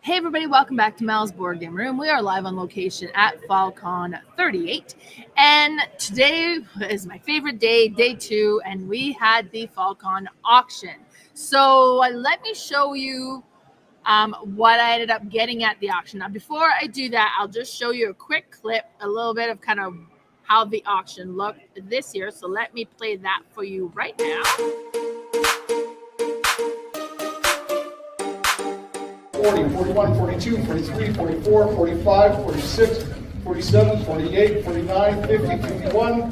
Hey everybody, welcome back to Mel's Board Game Room. We are live on location at FallCon 38. And today is my favorite day, day 2, and we had the FallCon auction. So let me show you what I ended up getting at the auction. Now, before I do that, I'll just show you a quick clip, a little bit of kind of how the auction looked this year. So let me play that for you right now. 40, 41, 42, 43, 44, 45, 46, 47, 48, 49, 50, 51,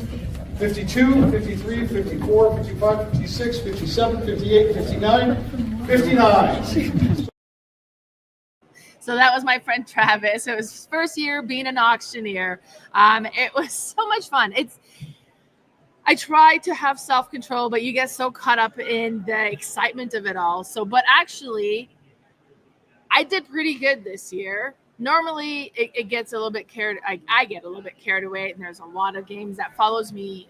52, 53, 54, 55, 56, 57, 58, 59, 59. So that was my friend Travis. It was his first year being an auctioneer. It was so much fun. I try to have self-control, but you get so caught up in the excitement of it all. But actually, I did pretty good this year. Normally, it gets a little bit I get a little bit carried away, and there's a lot of games that follows me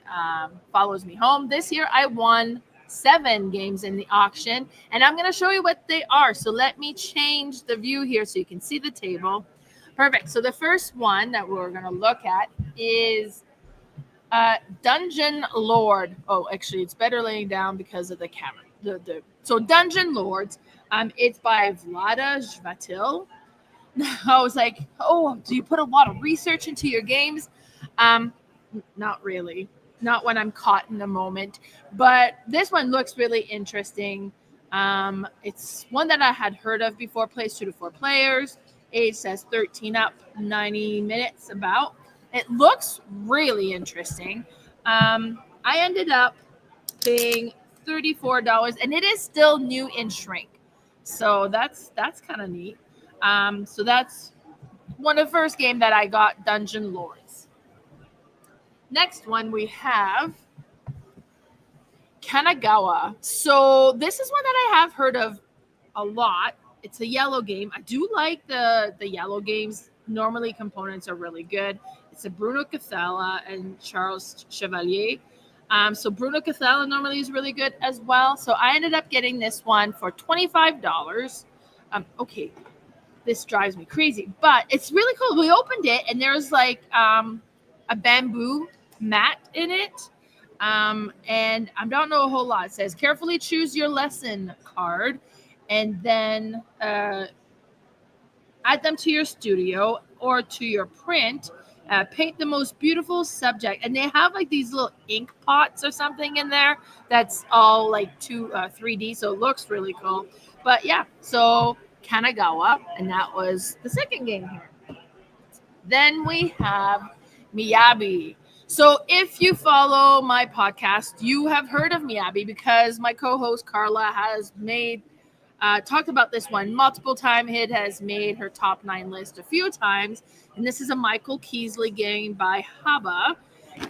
home. This year, I won 7 games in the auction, and I'm going to show you what they are. So let me change the view here so you can see the table. Perfect. So the first one that we're going to look at is Dungeon Lord. Oh, actually, it's better laying down because of the camera. So Dungeon Lords. It's by Vlada Zvatil. I was like, oh, do you put a lot of research into your games? Not really. Not when I'm caught in the moment. But this one looks really interesting. It's one that I had heard of before. Plays 2 to 4 players. Age says 13 up, 90 minutes about. It looks really interesting. I ended up paying $34, and it is still new in shrink. So that's kind of neat. So that's one of the first game that I got, Dungeon Lords. Next one we have Kanagawa. So this is one that I have heard of a lot. It's a yellow game. I do like the yellow games. Normally components are really good. It's a Bruno Cathala and Charles Chevalier. So Bruno Cathala normally is really good as well. So I ended up getting this one for $25. Okay, this drives me crazy, but it's really cool. We opened it, and there's like a bamboo mat in it. And I don't know a whole lot. It says, carefully choose your lesson card, and then add them to your studio or to your print. Paint the most beautiful subject, and they have like these little ink pots or something in there that's all like 3D, so it looks really cool. But yeah, so Kanagawa, and that was the second game here. Then we have Miyabi. So if you follow my podcast, you have heard of Miyabi because my co-host Carla has talked about this one multiple times. It has made her top 9 list a few times. And this is a Michael Keasley game by Haba.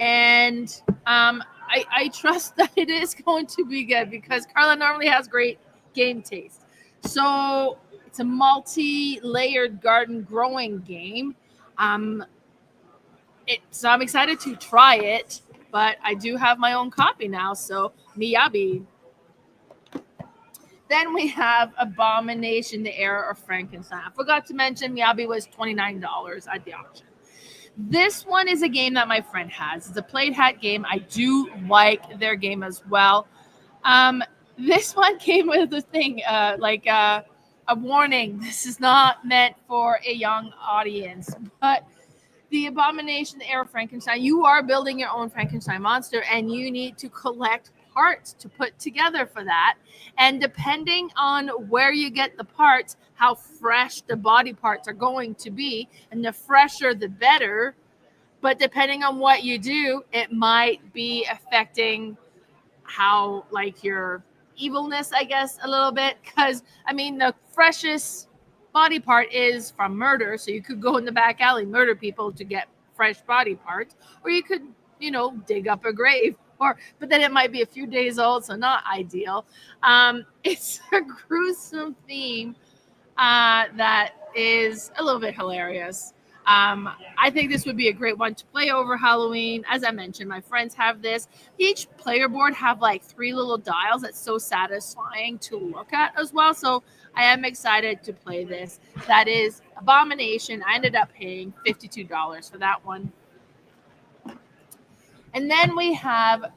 And I trust that it is going to be good because Carla normally has great game taste. So it's a multi-layered garden growing game. So I'm excited to try it, but I do have my own copy now. So Miyabi. Then we have Abomination, the Era of Frankenstein. I forgot to mention Miyabi was $29 at the auction. This one is a game that my friend has. It's a played hat game. I do like their game as well. This one came with a thing, a warning. This is not meant for a young audience, but the Abomination, the Era of Frankenstein, you are building your own Frankenstein monster, and you need to collect parts to put together for that. And depending on where you get the parts, how fresh the body parts are going to be, and the fresher the better. But depending on what you do, it might be affecting how like your evilness, I guess, a little bit. Because I mean, the freshest body part is from murder, so you could go in the back alley, murder people to get fresh body parts, or you could dig up a grave. But then it might be a few days old, so not ideal. It's a gruesome theme that is a little bit hilarious. I think this would be a great one to play over Halloween. As I mentioned, my friends have this. Each player board have like 3 little dials. That's so satisfying to look at as well. So I am excited to play this. That is Abomination. I ended up paying $52 for that one. And then we have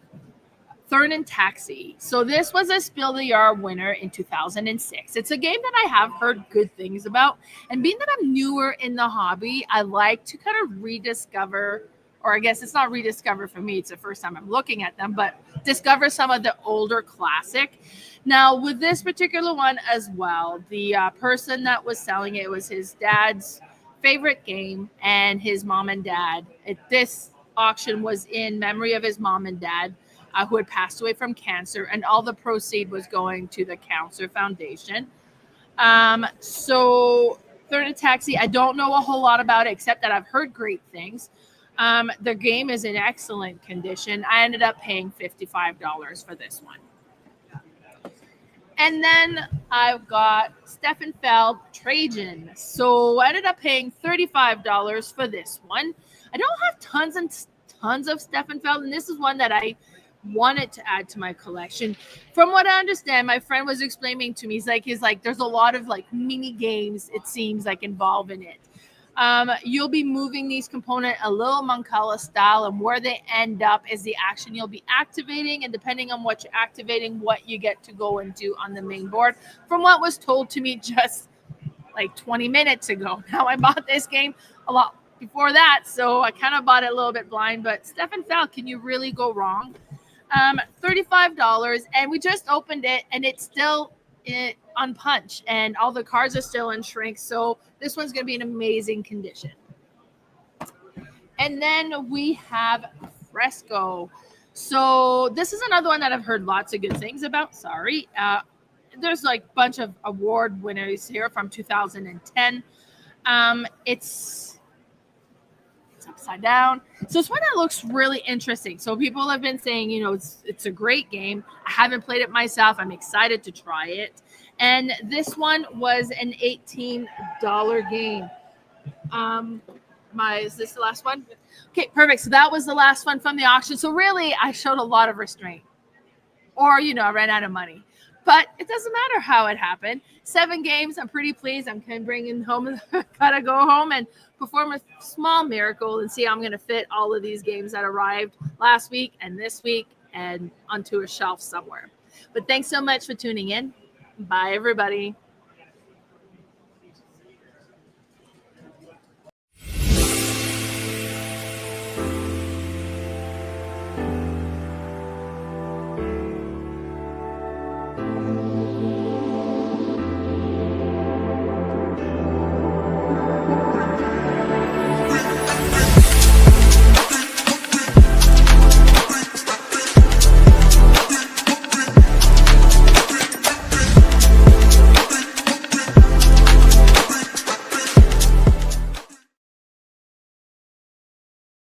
Thurn and Taxi. So this was a Spiel the Jahr winner in 2006. It's a game that I have heard good things about. And being that I'm newer in the hobby, I like to kind of rediscover, or I guess it's not rediscover for me, it's the first time I'm looking at them, but discover some of the older classic. Now, with this particular one as well, the person that was selling it was his dad's favorite game and his mom and dad. This auction was in memory of his mom and dad, who had passed away from cancer, and all the proceed was going to the Cancer Foundation. So Third Taxi, I don't know a whole lot about it, except that I've heard great things. The game is in excellent condition. I ended up paying $55 for this one. And then I've got Stefan Feld Trajan. So I ended up paying $35 for this one. I don't have tons and tons of Stefan Feld, and this is one that I wanted to add to my collection. From what I understand, my friend was explaining to me, he's like there's a lot of like mini games, it seems like, involved in it. You'll be moving these components a little Mancala style, and where they end up is the action you'll be activating, and depending on what you're activating, what you get to go and do on the main board, from what was told to me just like 20 minutes ago. Now, I bought this game a lot before that, so I kind of bought it a little bit blind, but Stefan Feld, can you really go wrong? $35, and we just opened it, and it's still on punch, and all the cards are still in shrink, so this one's going to be in amazing condition. And then we have Fresco. So this is another one that I've heard lots of good things about. There's like a bunch of award winners here from 2010. It's upside down. So it's one that looks really interesting. So people have been saying, it's a great game. I haven't played it myself. I'm excited to try it. And this one was an $18 game. Is this the last one? Okay, perfect. So that was the last one from the auction. So really, I showed a lot of restraint. Or, I ran out of money. But it doesn't matter how it happened. 7 games. I'm pretty pleased. I'm kind of bringing home. Gotta go home and perform a small miracle and see how I'm going to fit all of these games that arrived last week and this week and onto a shelf somewhere. But thanks so much for tuning in. Bye, everybody.